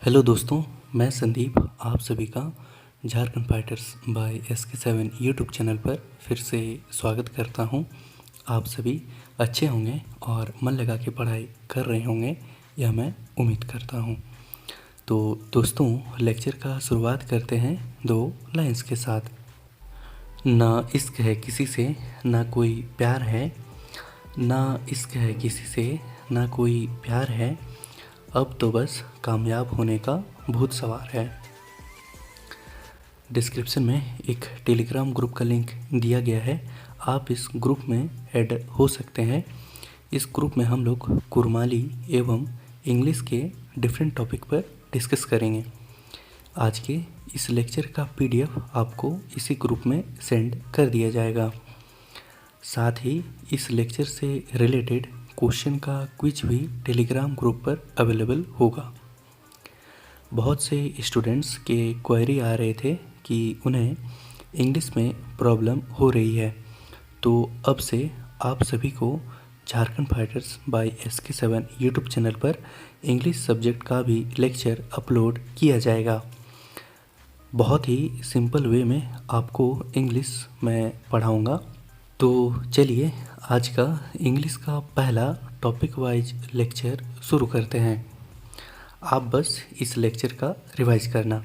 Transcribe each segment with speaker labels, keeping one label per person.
Speaker 1: Hello दोस्तों, मैं संदीप आप सभी का Jharkhand fighters by SK7 YouTube channel पर फिर से स्वागत करता हूं। आप सभी अच्छे होंगे और मन लगा के पढ़ाई कर रहे होंगे, यह मैं उम्मीद करता हूं। तो दोस्तों, लेक्चर का शुरुआत करते हैं दो लाइंस के साथ। ना इश्क है किसी से ना कोई प्यार है, ना इश्क है किसी से ना कोई प्यार है, अब तो बस कामयाब होने का भूत सवार है। डिस्क्रिप्शन में एक टेलीग्राम ग्रुप का लिंक दिया गया है, आप इस ग्रुप में ऐड हो सकते हैं। इस ग्रुप में हम लोग कुरमाली एवं इंग्लिश के डिफरेंट टॉपिक पर डिस्कस करेंगे। आज के इस लेक्चर का PDF आपको इसी ग्रुप में सेंड कर दिया जाएगा। साथ ही इस लेक्चर से रिलेटेड क्वेश्चन का क्विज भी टेलीग्राम ग्रुप पर अवेलेबल होगा। बहुत से स्टूडेंट्स के क्वेरी आ रहे थे कि उन्हें इंग्लिश में प्रॉब्लम हो रही है, तो अब से आप सभी को Jharkhand fighters by SK7 YouTube channel पर इंग्लिश सब्जेक्ट का भी लेक्चर अपलोड किया जाएगा। बहुत ही सिंपल वे में आपको इंग्लिश मैं पढ़ाऊँगा। तो चलिए आज का इंग्लिश का पहला टॉपिक वाइज लेक्चर शुरू करते हैं। आप बस इस लेक्चर का रिवाइज करना।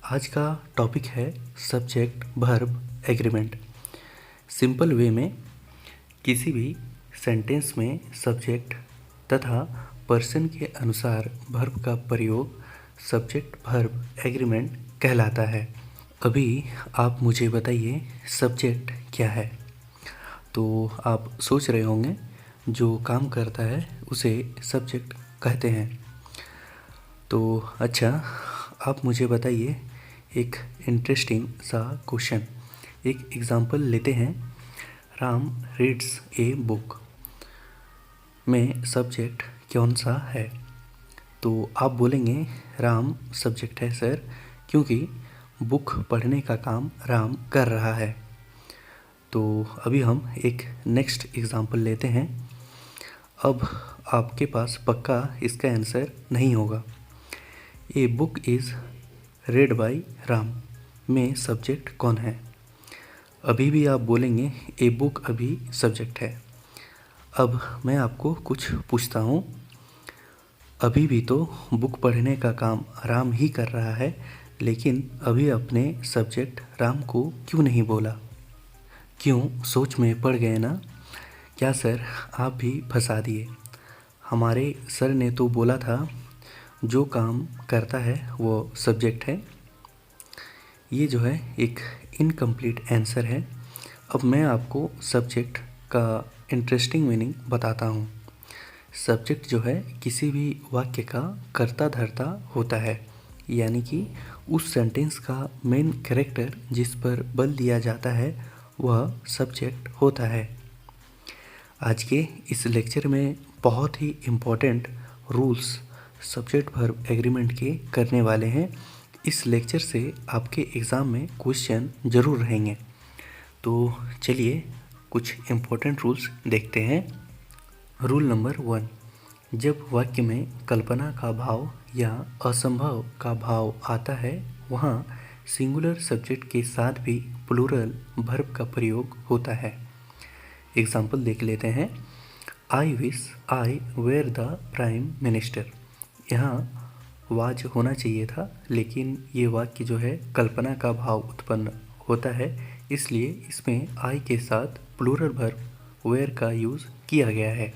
Speaker 1: आज का टॉपिक है subject verb agreement. Simple way में किसी भी सेंटेंस में सब्जेक्ट तथा पर्सन के अनुसार वर्ब का प्रयोग सब्जेक्ट वर्ब एग्रीमेंट कहलाता है। अभी आप मुझे बताइए सब्जेक्ट क्या है। तो आप सोच रहे होंगे जो काम करता है उसे सब्जेक्ट कहते हैं। तो अच्छा, आप मुझे बताइए एक इंटरेस्टिंग सा क्वेश्चन। एक एग्जांपल लेते हैं, राम रीड्स ए बुक में सब्जेक्ट कौन सा है। तो आप बोलेंगे राम सब्जेक्ट है सर, क्योंकि बुक पढ़ने का काम राम कर रहा है। तो अभी हम एक नेक्स्ट एग्जांपल लेते हैं। अब आपके पास पक्का इसका आंसर नहीं होगा। A book is read by Ram में सब्जेक्ट कौन है। अभी भी आप बोलेंगे ए बुक अभी सब्जेक्ट है। अब मैं आपको कुछ पूछता हूँ, अभी भी तो बुक पढ़ने का काम राम ही कर रहा है, लेकिन अभी अपने सब्जेक्ट राम को क्यों नहीं बोला। क्यों सोच में पड़ गए ना। क्या सर आप भी फंसा दिए। हमारे सर ने तो बोला था जो काम करता है वो सब्जेक्ट है। ये जो है एक इनकम्प्लीट आंसर है। अब मैं आपको सब्जेक्ट का इंटरेस्टिंग मीनिंग बताता हूँ। सब्जेक्ट जो है किसी भी वाक्य का कर्ता धर्ता होता है, यानी कि उस सेंटेंस का मेन कैरेक्टर जिस पर बल दिया जाता है वह सब्जेक्ट होता है। आज के इस लेक्चर में बहुत ही important rules subject verb agreement के करने वाले हैं। इस लेक्चर से आपके एग्ज़ाम में क्वेश्चन ज़रूर रहेंगे। तो चलिए कुछ इम्पोर्टेंट रूल्स देखते हैं। रूल नंबर 1, जब वाक्य में कल्पना का भाव या असंभव का भाव आता है वहाँ सिंगुलर सब्जेक्ट के साथ भी प्लूरल वर्ब का प्रयोग होता है। एग्जाम्पल देख लेते हैं। I wish I were the prime minister. यहाँ वाज होना चाहिए था, लेकिन ये वाक्य जो है कल्पना का भाव उत्पन्न होता है, इसलिए इसमें आई के साथ प्लूरल वर्ब वेयर का यूज़ किया गया है।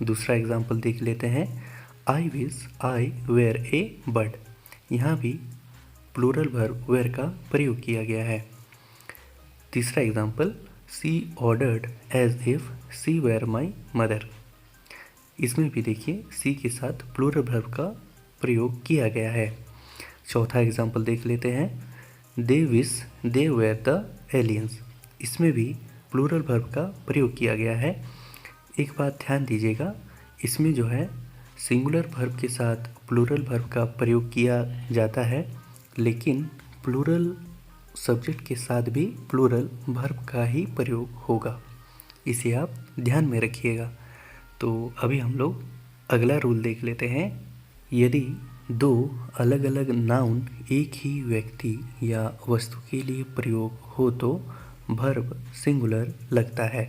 Speaker 1: दूसरा एग्जाम्पल देख लेते हैं। I wish I were a bird. यहाँ भी प्लूरल वर्ब वेयर का प्रयोग किया गया है। तीसरा example, she ordered as if she were my mother. इसमें भी देखिए सी के साथ प्लूरल वर्ब का प्रयोग किया गया है। चौथा एग्जाम्पल देख लेते हैं। They wish they were the aliens. इसमें भी प्लूरल वर्ब का प्रयोग किया गया है। एक बात ध्यान दीजिएगा, इसमें जो है सिंगुलर वर्ब के साथ प्लूरल वर्ब का प्रयोग किया जाता है, लेकिन प्लूरल सब्जेक्ट के साथ भी प्लूरल वर्ब का ही प्रयोग होगा। इसे आप ध्यान में रखिएगा। तो अभी हम लोग अगला रूल देख लेते हैं। यदि दो अलग अलग नाउन एक ही व्यक्ति या वस्तु के लिए प्रयोग हो तो वर्ब सिंगुलर लगता है।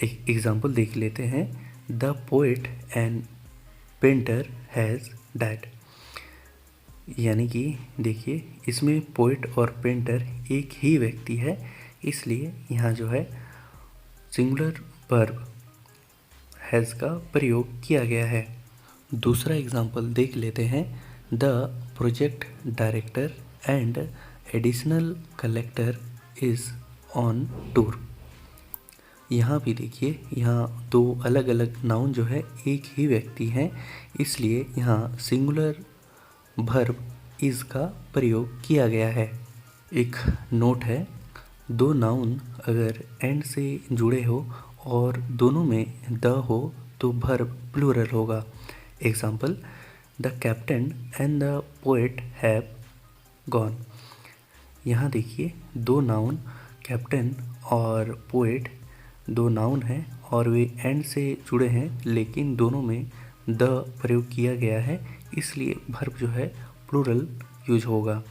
Speaker 1: एक एग्जाम्पल देख लेते हैं। The poet and painter has died. यानी कि देखिए इसमें पोएट और पेंटर एक ही व्यक्ति है, इसलिए यहाँ जो है सिंगुलर वर्ब हैज़ का प्रयोग किया गया है। दूसरा एग्जाम्पल देख लेते हैं। The project director and additional collector is on tour. यहाँ भी देखिए, यहाँ दो अलग अलग नाउन जो है एक ही व्यक्ति हैं, इसलिए यहाँ सिंगुलर वर्ब इज़ का प्रयोग किया गया है। एक नोट है, दो नाउन अगर एंड से जुड़े हो और दोनों में द हो तो वर्ब प्लूरल होगा। Example, the captain and the poet have gone. यहाँ देखिए दो नाउन कैप्टन और पोएट दो नाउन हैं और वे एंड से जुड़े हैं, लेकिन दोनों में द प्रयोग किया गया है, इसलिए वर्ब जो है प्लूरल यूज होगा।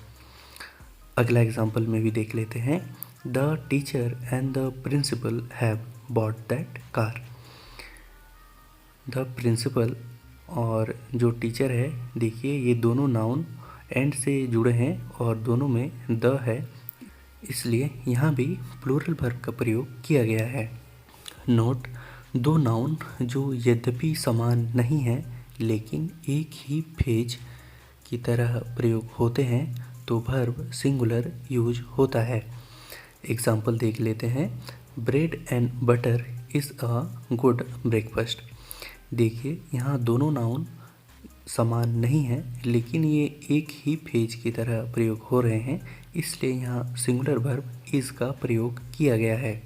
Speaker 1: अगला एग्जाम्पल में भी देख लेते हैं। The teacher and the principal have bought that car. The principal और जो टीचर है, देखिए ये दोनों नाउन एंड से जुड़े हैं और दोनों में द है, इसलिए यहाँ भी प्लूरल वर्ब का प्रयोग किया गया है। नोट, दो नाउन जो यद्यपि समान नहीं हैं लेकिन एक ही फेज की तरह प्रयोग होते हैं तो वर्ब सिंगुलर यूज होता है। एग्जाम्पल देख लेते हैं। Bread and butter is a good breakfast. देखिए यहाँ दोनों नाउन समान नहीं हैं लेकिन ये एक ही फेज की तरह प्रयोग हो रहे हैं, इसलिए यहाँ सिंगुलर वर्ब इज़ का प्रयोग किया गया है।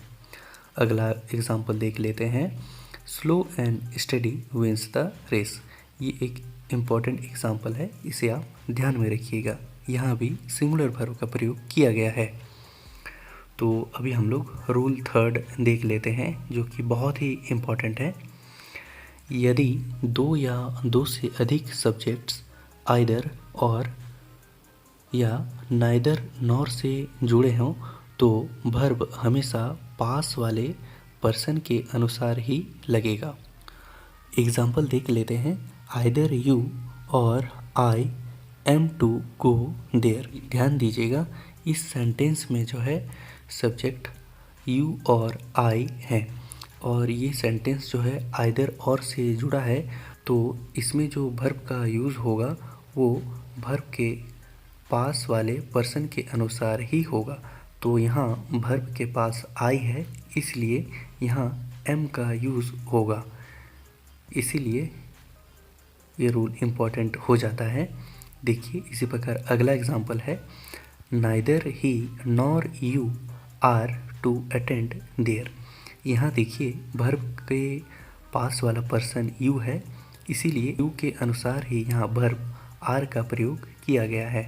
Speaker 1: अगला एग्जाम्पल देख लेते हैं। Slow and study wins the race. ये एक इम्पॉर्टेंट एग्जाम्पल है, इसे आप ध्यान में रखिएगा। यहाँ भी सिंगुलर वर्ब का प्रयोग किया गया है। तो अभी हम लोग रूल थर्ड देख लेते हैं, जो कि बहुत ही इम्पॉर्टेंट है। यदि दो या दो से अधिक सब्जेक्ट्स आइदर और या नाइदर नॉर से जुड़े हों तो वर्ब हमेशा पास वाले पर्सन के अनुसार ही लगेगा। एग्जाम्पल देख लेते हैं। आइदर यू और I am to go there. ध्यान दीजिएगा, इस सेंटेंस में जो है सब्जेक्ट यू और आई हैं और ये सेंटेंस जो है आइदर और से जुड़ा है, तो इसमें जो वर्ब का यूज़ होगा वो वर्ब के पास वाले पर्सन के अनुसार ही होगा। तो यहाँ वर्ब के पास आई है, इसलिए यहाँ एम का यूज़ होगा, इसीलिए ये रूल इम्पॉर्टेंट हो जाता है। देखिए इसी प्रकार अगला एग्जाम्पल है। Neither he nor you are to attend there. यहाँ देखिए वर्ब के पास वाला पर्सन यू है, इसीलिए यू के अनुसार ही यहाँ वर्ब आर का प्रयोग किया गया है।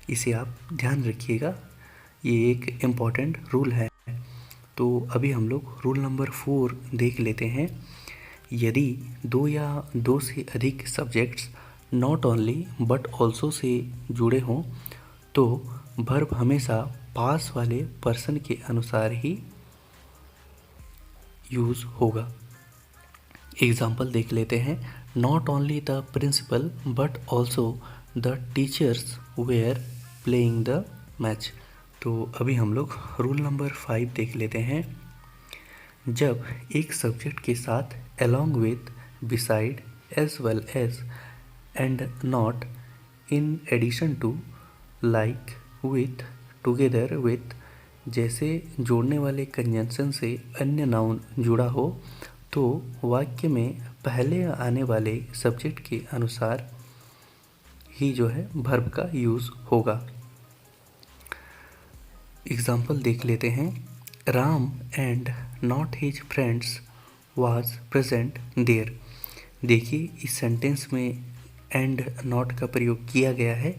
Speaker 1: इसे आप ध्यान रखिएगा, ये एक इम्पॉर्टेंट रूल है। तो अभी हम लोग रूल नंबर 4 देख लेते हैं। यदि दो या दो से अधिक subjects not only but also say जुड़े हों तो वर्ब हमेशा पास वाले पर्सन के अनुसार ही यूज़ होगा। एग्जाम्पल देख लेते हैं। Not only the principal but also the teachers were playing the match. तो अभी हम लोग रूल नंबर 5 देख लेते हैं। जब एक सब्जेक्ट के साथ along with, beside, as well as, and not, in addition to, like, with, together with जैसे जोड़ने वाले कंजंक्शन से अन्य नाउन जुड़ा हो तो वाक्य में पहले आने वाले सब्जेक्ट के अनुसार ही जो है वर्ब का यूज़ होगा। एग्जाम्पल देख लेते हैं। Ram and not his friends was present there. देखिए इस सेंटेंस में एंड नॉट का प्रयोग किया गया है,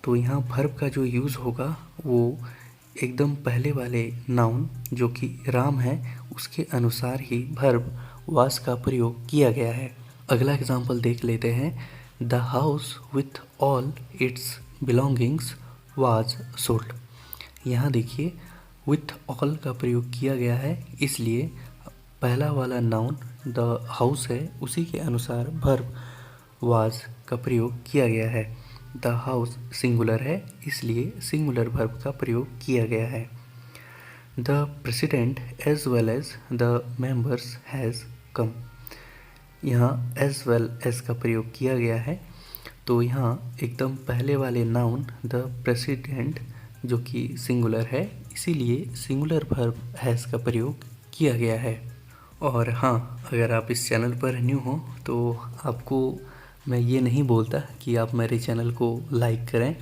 Speaker 1: तो यहाँ वर्ब का जो यूज़ होगा वो एकदम पहले वाले नाउन जो कि राम है उसके अनुसार ही वर्ब वाज का प्रयोग किया गया है। अगला एग्जाम्पल देख लेते हैं। The house with all it's belongings was sold. यहाँ देखिए विथ ऑल का प्रयोग किया गया है, इसलिए पहला वाला नाउन द हाउस है, उसी के अनुसार वर्ब वाज का प्रयोग किया गया है। द हाउस सिंगुलर है, इसलिए सिंगुलर वर्ब का प्रयोग किया गया है। The president as well as the members has come. यहाँ एज वेल एज का प्रयोग किया गया है, तो यहाँ एकदम पहले वाले नाउन द प्रेसिडेंट जो कि सिंगुलर है, इसीलिए सिंगुलर वर्ब हैज़ का प्रयोग किया गया है। और हाँ, अगर आप इस चैनल पर न्यू हो तो आपको मैं ये नहीं बोलता कि आप मेरे चैनल को लाइक करें।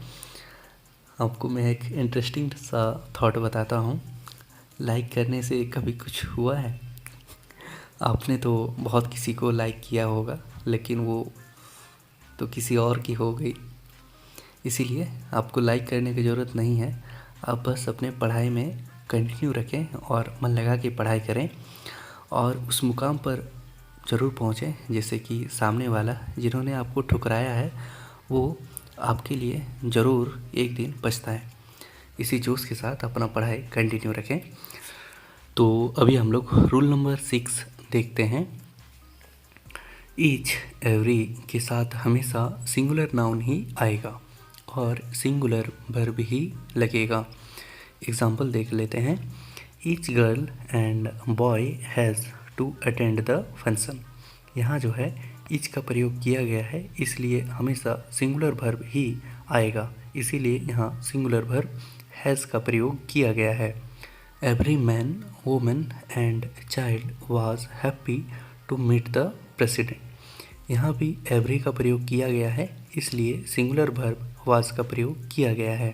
Speaker 1: आपको मैं एक इंटरेस्टिंग सा थॉट बताता हूँ। लाइक करने से कभी कुछ हुआ है? आपने तो बहुत किसी को लाइक किया होगा, लेकिन वो तो किसी और की हो गई। इसीलिए आपको लाइक करने की ज़रूरत नहीं है। आप बस अपने पढ़ाई में कंटिन्यू रखें और मन लगा के पढ़ाई करें और उस मुकाम पर ज़रूर पहुँचें, जैसे कि सामने वाला जिन्होंने आपको ठुकराया है वो आपके लिए ज़रूर एक दिन पछताए। इसी जोश के साथ अपना पढ़ाई कंटिन्यू रखें। तो अभी हम लोग रूल नंबर 6 देखते हैं। ईच एवरी के साथ हमेशा सिंगुलर नाउन ही आएगा और सिंगुलर वर्ब ही लगेगा। एग्जाम्पल देख लेते हैं। Each girl and boy has to attend the function. यहाँ जो है ईच का प्रयोग किया गया है, इसलिए हमेशा सिंगुलर वर्ब ही आएगा, इसीलिए यहाँ सिंगुलर वर्ब हैज़ का प्रयोग किया गया है। Every man women and child was happy to meet the president. यहाँ भी एवरी का प्रयोग किया गया है, इसलिए सिंगुलर वर्ब वाज का प्रयोग किया गया है।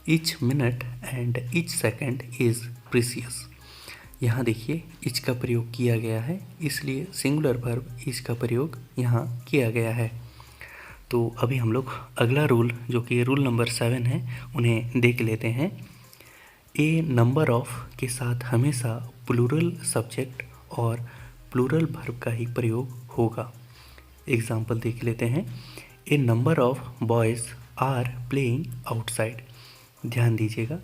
Speaker 1: Each minute and each second is precious. यहाँ देखिए ईच का प्रयोग किया गया है, इसलिए सिंगुलर वर्ब ईच का प्रयोग यहाँ किया गया है। तो अभी हम लोग अगला रूल जो कि रूल नंबर 7 है उन्हें देख लेते हैं। ए नंबर ऑफ के साथ हमेशा प्लूरल सब्जेक्ट और प्लूरल वर्ब का ही प्रयोग होगा। एग्जाम्पल देख लेते हैं। A number of boys are playing outside. ध्यान दीजिएगा,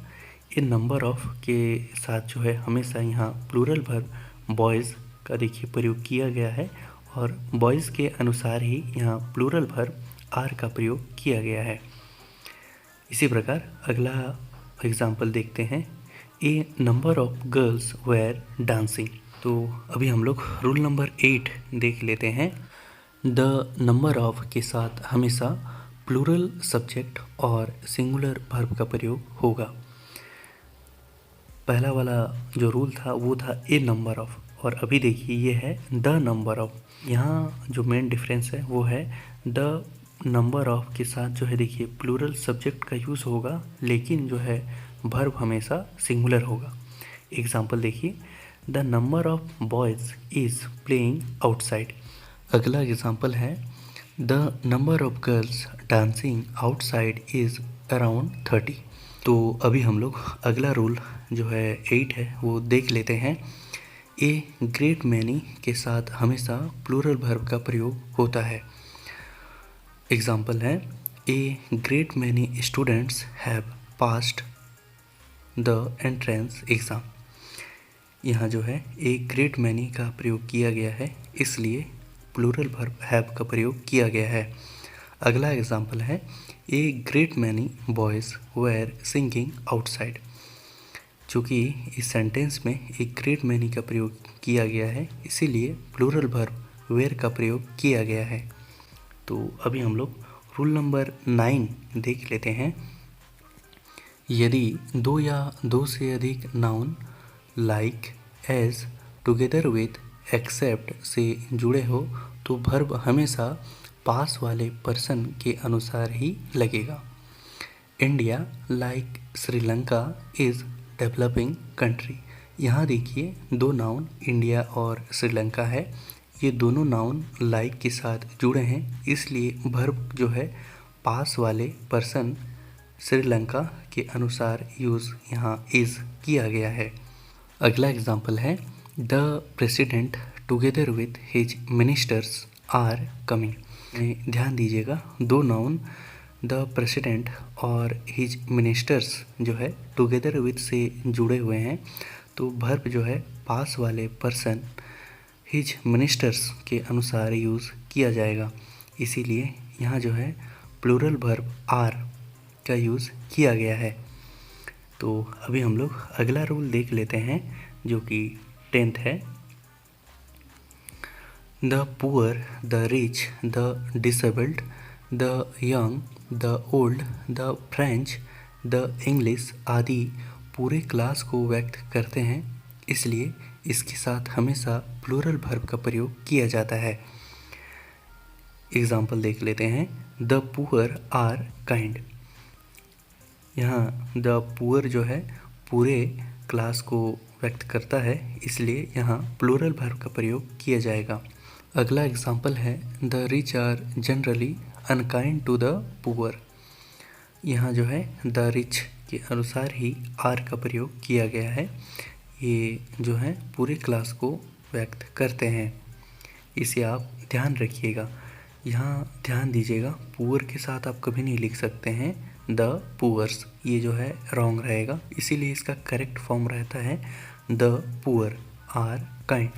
Speaker 1: ए नंबर ऑफ के साथ जो है हमेशा यहाँ प्लूरल वर्ब बॉयज़ का देखिए प्रयोग किया गया है और बॉयज़ के अनुसार ही यहाँ प्लूरल वर्ब आर का प्रयोग किया गया है। इसी प्रकार अगला एग्जाम्पल देखते हैं। A number of girls were dancing. तो अभी हम लोग रूल नंबर 8 देख लेते हैं। द नंबर ऑफ के साथ हमेशा प्लूरल सब्जेक्ट और सिंगुलर वर्ब का प्रयोग होगा। पहला वाला जो रूल था वो था ए नंबर ऑफ, और अभी देखिए ये है द नंबर ऑफ। यहाँ जो मेन डिफरेंस है वो है द नंबर ऑफ के साथ जो है देखिए प्लूरल सब्जेक्ट का यूज़ होगा, लेकिन जो है वर्ब हमेशा सिंगुलर होगा। एग्जाम्पल देखिए, the number of boys is playing outside. अगला एग्जाम्पल है, the number of girls dancing outside is around 30। तो अभी हम लोग अगला रूल जो है 8 है वो देख लेते हैं। ए ग्रेट मैनी के साथ हमेशा प्लूरल वर्ब का प्रयोग होता है। एग्जाम्पल है, a great many students have passed the entrance exam. यहाँ जो है ए ग्रेट मैनी का प्रयोग किया गया है, इसलिए प्लूरल वर्ब हैव का प्रयोग किया गया है। अगला एग्जाम्पल है, a great many boys were singing outside. चूँकि इस सेंटेंस में एक ग्रेट मैनी का प्रयोग किया गया है, इसीलिए प्लूरल वर्ब वेयर का प्रयोग किया गया है। तो अभी हम लोग रूल नंबर 9 देख लेते हैं। यदि दो या दो से अधिक noun like, as, together with, except से जुड़े हो तो वर्ब हमेशा पास वाले पर्सन के अनुसार ही लगेगा। India like Sri Lanka is developing country. यहाँ देखिए दो नाउन इंडिया और श्रीलंका है, ये दोनों नाउन लाइक के साथ जुड़े हैं, इसलिए वर्ब जो है पास वाले पर्सन श्रीलंका के अनुसार यूज़ यहाँ इज़ किया गया है। अगला एग्जाम्पल है, the president together with his ministers are coming. ध्यान दीजिएगा, दो नाउन द प्रेसिडेंट और हिज मिनिस्टर्स जो है टुगेदर विथ से जुड़े हुए हैं, तो वर्ब जो है पास वाले पर्सन हिज मिनिस्टर्स के अनुसार यूज़ किया जाएगा। इसीलिए यहाँ जो है प्लूरल वर्ब आर का यूज़ किया गया है। तो अभी हम लोग अगला रूल देख लेते हैं जो कि 10th है। The poor, the rich, the disabled, the young, the old, the French, the English आदि पूरे क्लास को व्यक्त करते हैं, इसलिए इसके साथ हमेशा प्लूरल वर्ब का प्रयोग किया जाता है। एग्जाम्पल देख लेते हैं। The poor are kind. यहाँ द पुअर जो है पूरे क्लास को व्यक्त करता है, इसलिए यहाँ प्लूरल वर्ब का प्रयोग किया जाएगा। अगला एग्जाम्पल है the rich are generally unkind to the poor. यहाँ जो है द रिच के अनुसार ही आर का प्रयोग किया गया है। ये जो है पूरे क्लास को व्यक्त करते हैं, इसे आप ध्यान रखिएगा। यहाँ ध्यान दीजिएगा, पुअर के साथ आप कभी नहीं लिख सकते हैं द पुअर्स, ये जो है रॉन्ग रहेगा, इसीलिए इसका करेक्ट फॉर्म रहता है द पुअर आर काइंड,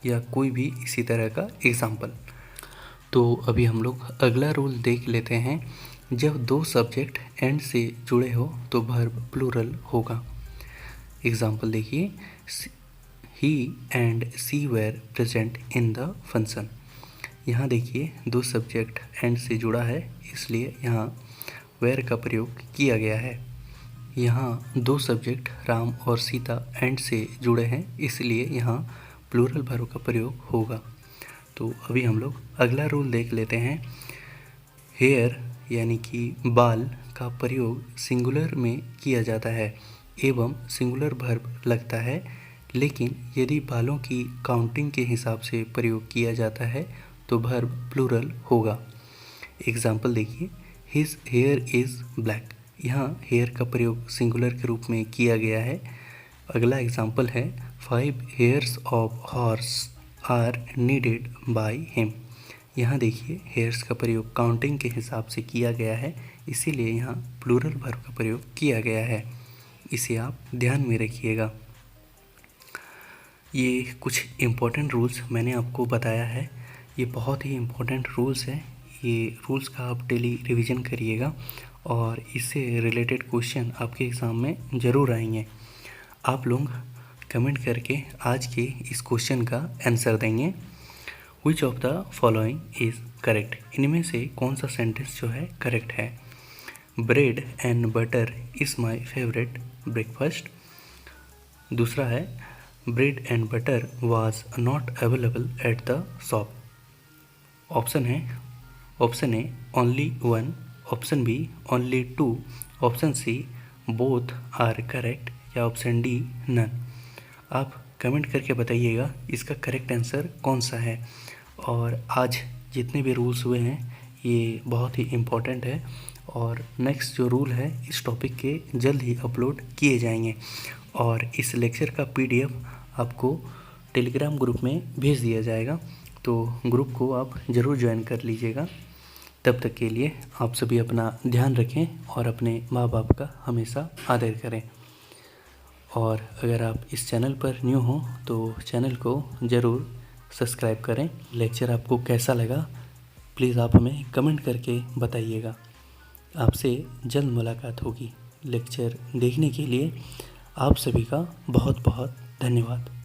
Speaker 1: या कोई भी इसी तरह का एग्जाम्पल। तो अभी हम लोग अगला रूल देख लेते हैं। जब दो सब्जेक्ट एंड से जुड़े हो तो वर्ब प्लूरल होगा। एग्जाम्पल देखिए, he and see where present in the function. यहाँ देखिए दो सब्जेक्ट एंड से जुड़ा है, इसलिए यहाँ वेर का प्रयोग किया गया है। यहाँ दो सब्जेक्ट राम और सीता एंड से जुड़े हैं, इसलिए यहाँ प्लूरल वर्ब का प्रयोग होगा। तो अभी हम लोग अगला रूल देख लेते हैं। हेयर यानी कि बाल का प्रयोग सिंगुलर में किया जाता है एवं सिंगुलर वर्ब लगता है, लेकिन यदि बालों की काउंटिंग के हिसाब से प्रयोग किया जाता है तो वर्ब प्लूरल होगा। एग्जाम्पल देखिए, हिज हेयर इज़ ब्लैक। यहाँ हेयर का प्रयोग सिंगुलर के रूप में किया गया है। अगला एग्जाम्पल है 5 hairs of horse are needed by him. यहाँ देखिए हेयर्स का प्रयोग काउंटिंग के हिसाब से किया गया है, इसीलिए यहाँ प्लूरल वर्ब का प्रयोग किया गया है, इसे आप ध्यान में रखिएगा। ये कुछ इम्पोर्टेंट रूल्स मैंने आपको बताया है, ये बहुत ही इम्पोर्टेंट रूल्स हैं। ये रूल्स का आप डेली रिवीजन करिएगा और इससे रिलेटेड क्वेश्चन आपके एग्ज़ाम में ज़रूर आएंगे। आप लोग कमेंट करके आज के इस क्वेश्चन का आंसर देंगे। Which of the following is correct. इनमें से कौन सा सेंटेंस जो है करेक्ट है। Bread and butter is my favourite breakfast. दूसरा है bread and butter was not available at the shop. Option A only 1, option B only 2, option C both are correct, या ऑप्शन डी नन। आप comment करके बताइएगा इसका correct answer कौन सा है। और आज जितने भी रूल्स हुए हैं ये बहुत ही इम्पोर्टेंट है, और नेक्स्ट जो रूल है इस टॉपिक के जल्द ही अपलोड किए जाएंगे, और इस लेक्चर का PDF आपको टेलीग्राम ग्रुप में भेज दिया जाएगा, तो ग्रुप को आप ज़रूर ज्वाइन कर लीजिएगा। तब तक के लिए आप सभी अपना ध्यान रखें और अपने माँ बाप का हमेशा आदर करें। और अगर आप इस चैनल पर न्यू हो तो चैनल को ज़रूर सब्सक्राइब करें। लेक्चर आपको कैसा लगा प्लीज़ आप हमें कमेंट करके बताइएगा। आपसे जल्द मुलाकात होगी। लेक्चर देखने के लिए आप सभी का बहुत बहुत धन्यवाद।